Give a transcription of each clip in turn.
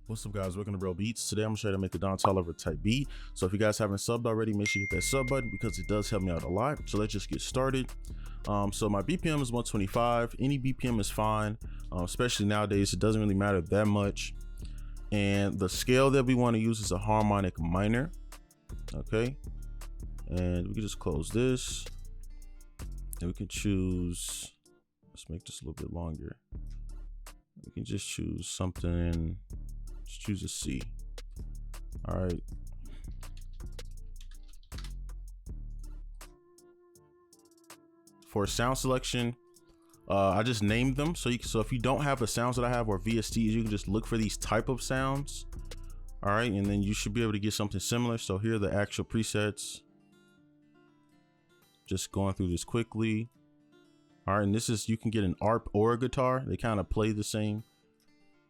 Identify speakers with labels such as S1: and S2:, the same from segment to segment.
S1: What's up, guys? Welcome to Real Beats. Today I'm gonna show you how to make a Toliver type beat. So if you guys haven't subbed already, make sure you hit that sub button because it does help me out a lot. So let's just get started. So my BPM is 125. Any BPM is fine, especially nowadays. It doesn't really matter that much. And the scale that we want to use is a harmonic minor. Okay, and we can just close this, and we can choose. Let's make this a little bit longer. We can just choose something. Let's choose a C. All right. For sound selection, I just named them. So if you don't have the sounds that I have or VSTs, you can just look for these type of sounds. All right, and then you should be able to get something similar. So here are the actual presets. Just going through this quickly. All right, and this is, you can get an ARP or a guitar. They kind of play the same.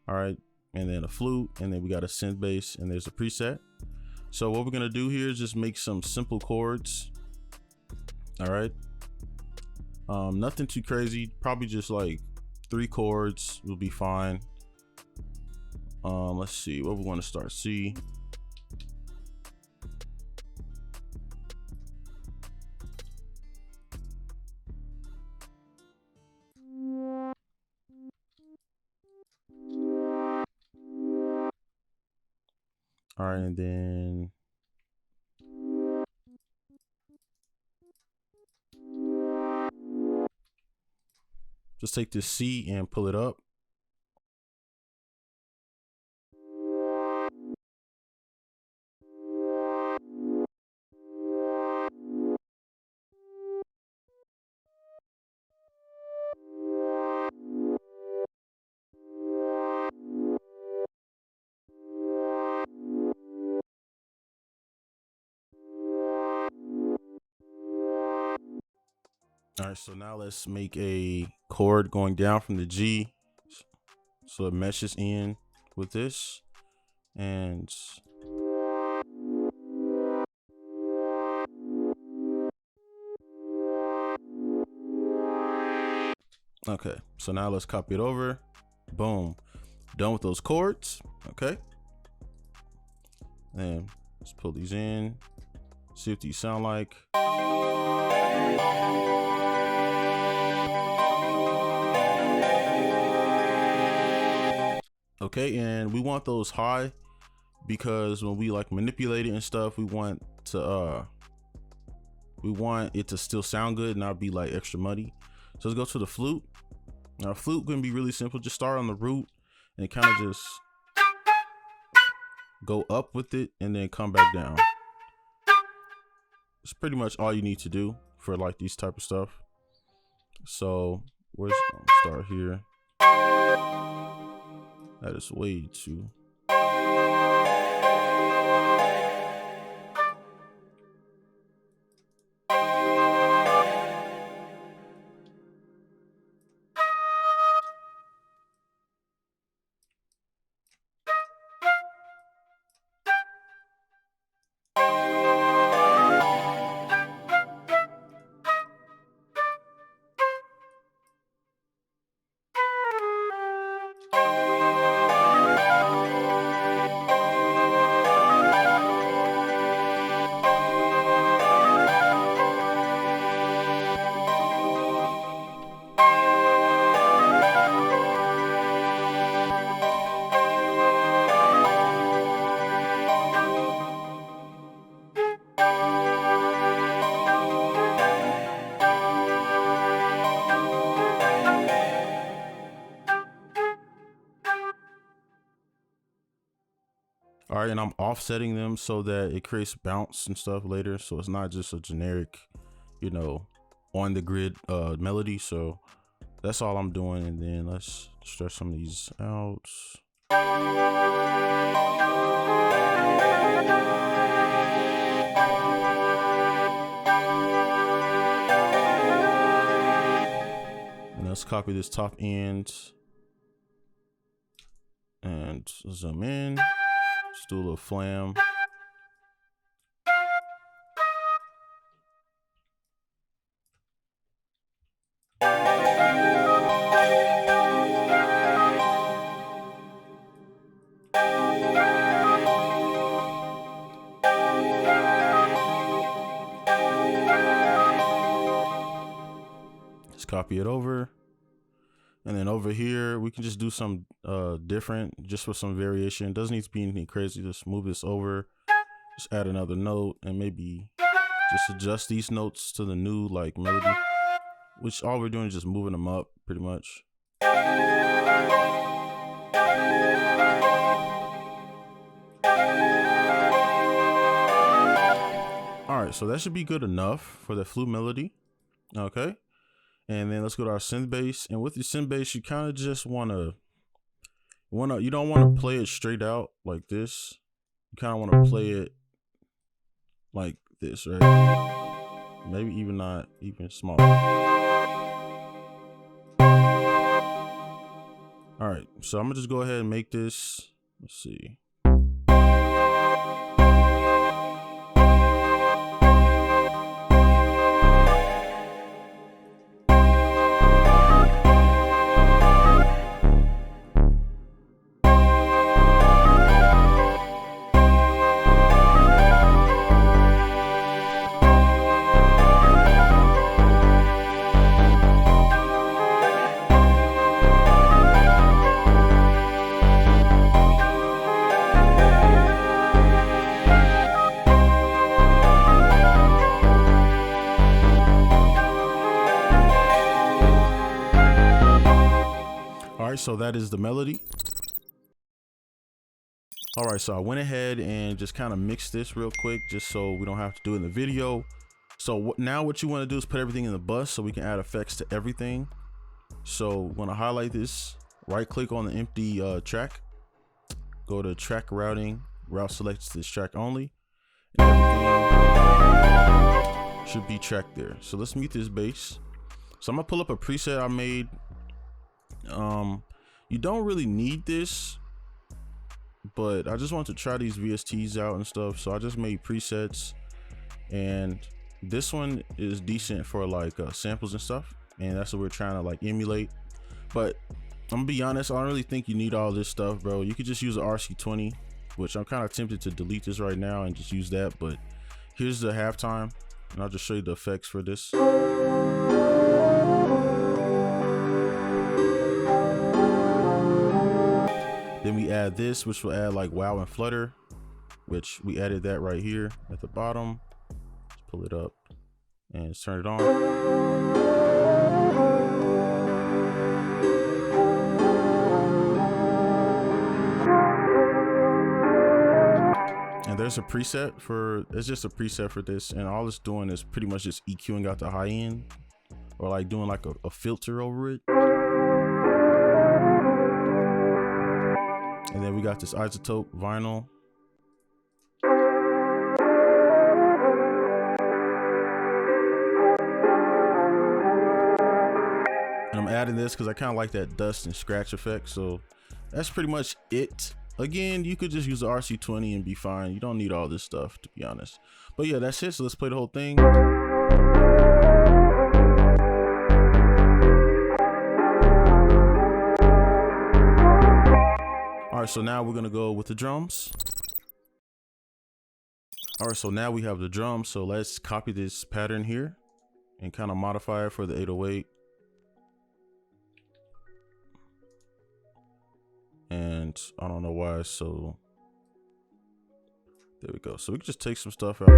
S1: All right, and then a flute, and then we got a synth bass, and there's a preset. So what we're gonna do here is just make some simple chords. All right, nothing too crazy, probably just like 3 chords will be fine. Let's see what we want to start. C. All right, and then just take this C and pull it up. All right, so now let's make a chord going down from the G, so it meshes in with this. And okay, so now let's copy it over. Boom, done with those chords. Okay, and let's pull these in, see what these sound like. Okay, and we want those high because when we like manipulate it and stuff, we want it to still sound good and not be like extra muddy. So let's go to the flute. Now flute gonna be really simple. Just start on the root and kind of just go up with it and then come back down. It's pretty much all you need to do for like these type of stuff. So we're just gonna start here. That is way too. All right, and I'm offsetting them so that it creates bounce and stuff later. So it's not just a generic, you know, on the grid melody. So that's all I'm doing. And then let's stretch some of these out. And let's copy this top end and zoom in. Just do a little flam. copy it over. And then over here, we can just do some different, just for some variation. It doesn't need to be anything crazy. Just move this over, just add another note, and maybe just adjust these notes to the new like melody, which all we're doing is just moving them up pretty much. All right, so that should be good enough for the flute melody. Okay. And then let's go to our synth bass. And with your synth bass, you kind of just you don't want to play it straight out like this. You kind of want to play it like this, right? Maybe even not even smaller. All right, so I'm gonna just go ahead and make this, let's see. So that is the melody. All right, so I went ahead and just kind of mixed this real quick just so we don't have to do it in the video. So now what you want to do is put everything in the bus so we can add effects to everything. So when I highlight this, right click on the empty track, go to track routing, route selects this track only, and everything should be tracked there. So let's mute this bass. So I'm gonna pull up a preset I made. You don't really need this, but I just want to try these VSTs out and stuff. So I just made presets, and this one is decent for like samples and stuff, and that's what we're trying to like emulate. But I'm gonna be honest, I don't really think you need all this stuff, bro. You could just use an RC20, which I'm kind of tempted to delete this right now and just use that. But here's the halftime, and I'll just show you the effects for this. Then we add this, which will add like wow and flutter, which we added that right here at the bottom. Let's pull it up and turn it on. And there's a preset for, it's just a preset for this. And all it's doing is pretty much just EQing out the high end, or like doing like a filter over it. And then we got this isotope vinyl. And I'm adding this because I kind of like that dust and scratch effect. So that's pretty much it. Again, you could just use the RC20 and be fine. You don't need all this stuff, to be honest. But yeah, that's it. So let's play the whole thing. All right, so now we're gonna go with the drums. All right, so now we have the drums. So let's copy this pattern here and kind of modify it for the 808. And I don't know why, so there we go. So we can just take some stuff out.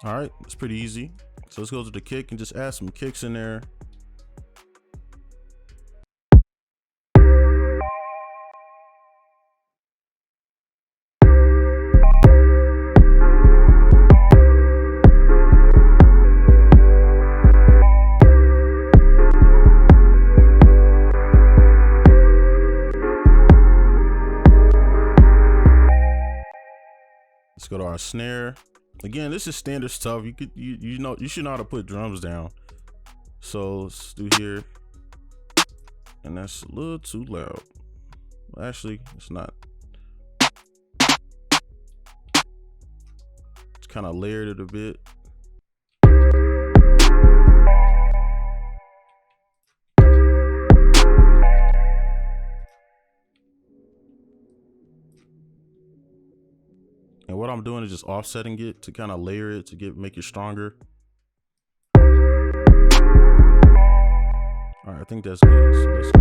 S1: All right, it's pretty easy. So let's go to the kick and just add some kicks in there. Let's go to our snare. Again, this is standard stuff. You should know how to put drums down. So let's do here. And that's a little too loud. Well, actually, it's not. It's kind of layered it a bit. And what I'm doing is just offsetting it to kind of layer it to make it stronger. All right, I think that's good. So let's go.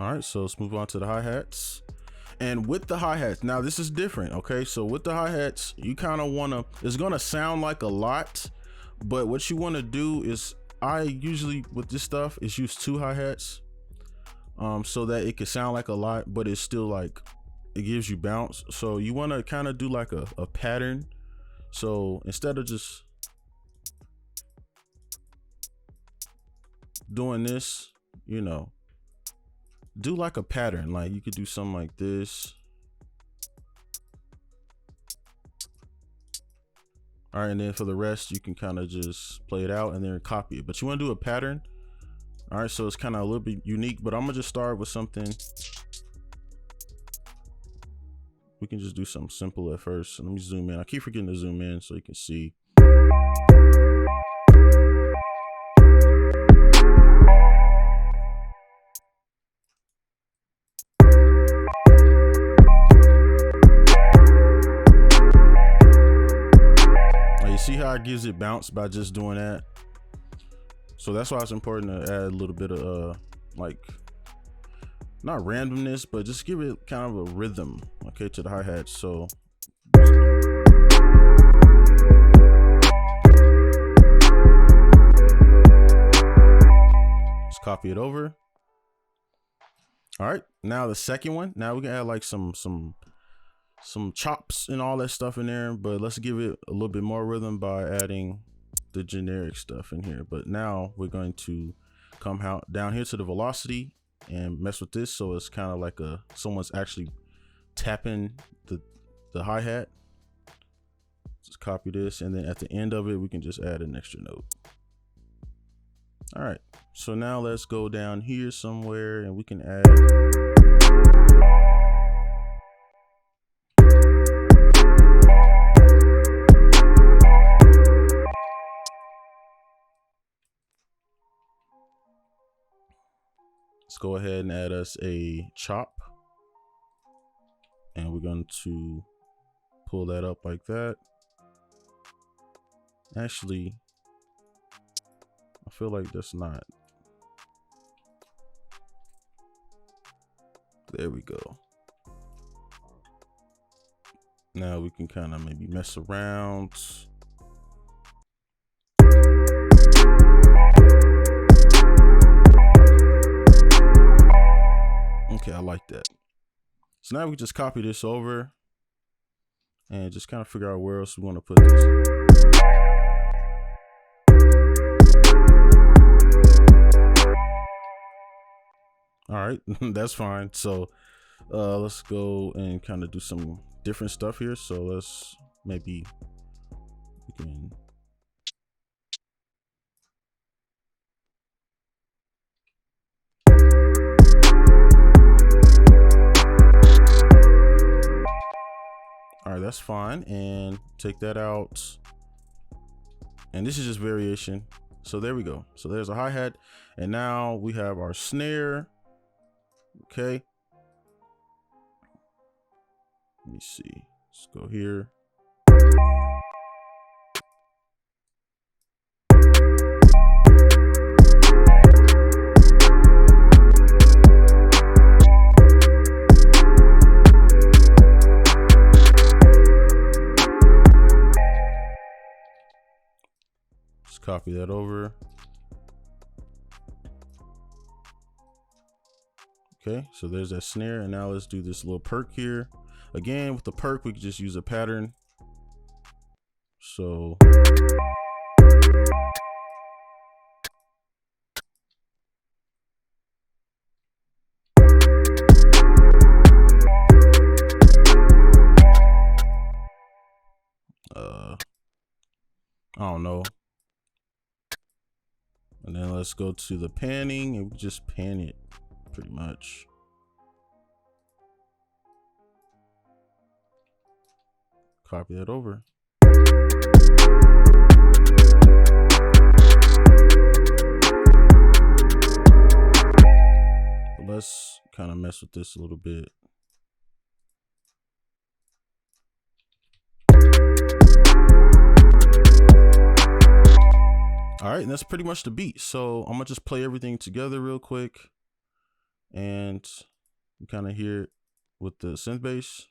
S1: All right, so let's move on to the hi-hats. And with the hi-hats, now this is different, okay? So with the hi-hats, you kind of want to, it's going to sound like a lot, but what you want to do is, I usually with this stuff is use 2 hi-hats so that it can sound like a lot, but it's still like, it gives you bounce. So you want to kind of do like a pattern. So instead of just doing this, you know, do like a pattern. Like you could do something like this. All right, and then for the rest, you can kind of just play it out and then copy it. But you want to do a pattern. All right, so it's kind of a little bit unique, but I'm gonna just start with something. We can just do something simple at first. So let me zoom in. I keep forgetting to zoom in so you can see. See how it gives it bounce by just doing that? So that's why it's important to add a little bit of like, not randomness, but just give it kind of a rhythm, okay, to the hi-hat. So let's copy it over. All right, now the second one, now we can add like some chops and all that stuff in there, but let's give it a little bit more rhythm by adding the generic stuff in here. But now we're going to come out down here to the velocity and mess with this, so it's kind of like someone's actually tapping the hi-hat. Just copy this, and then at the end of it we can just add an extra note. All right, so now let's go down here somewhere and we can add go ahead and add us a chop, and we're going to pull that up like that. Actually, I feel like that's not. There we go. Now we can kind of maybe mess around. Okay, I like that. So now we just copy this over and just kind of figure out where else we want to put this. All right, that's fine. So let's go and kind of do some different stuff here. So let's maybe we can. All right, that's fine, and take that out. And this is just variation. So there we go. So there's a hi-hat, and now we have our snare. Okay. Let me see. Let's go here. Copy that over. Okay, so there's that snare, and now let's do this little perk here. Again, with the perk, we can just use a pattern. So I don't know. And then let's go to the panning, and we just pan it pretty much. Copy that over. Let's mess with this a little bit. All right, and that's pretty much the beat. So I'm gonna just play everything together real quick, and you kind of hear it with the synth bass.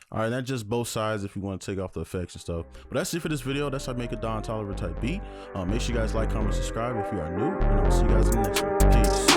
S1: All right, that's just both sides if you want to take off the effects and stuff. But that's it for this video. That's how to make a Don Toliver type beat. Make sure you guys like, comment, subscribe if you are new, and I'll see you guys in the next one. Peace.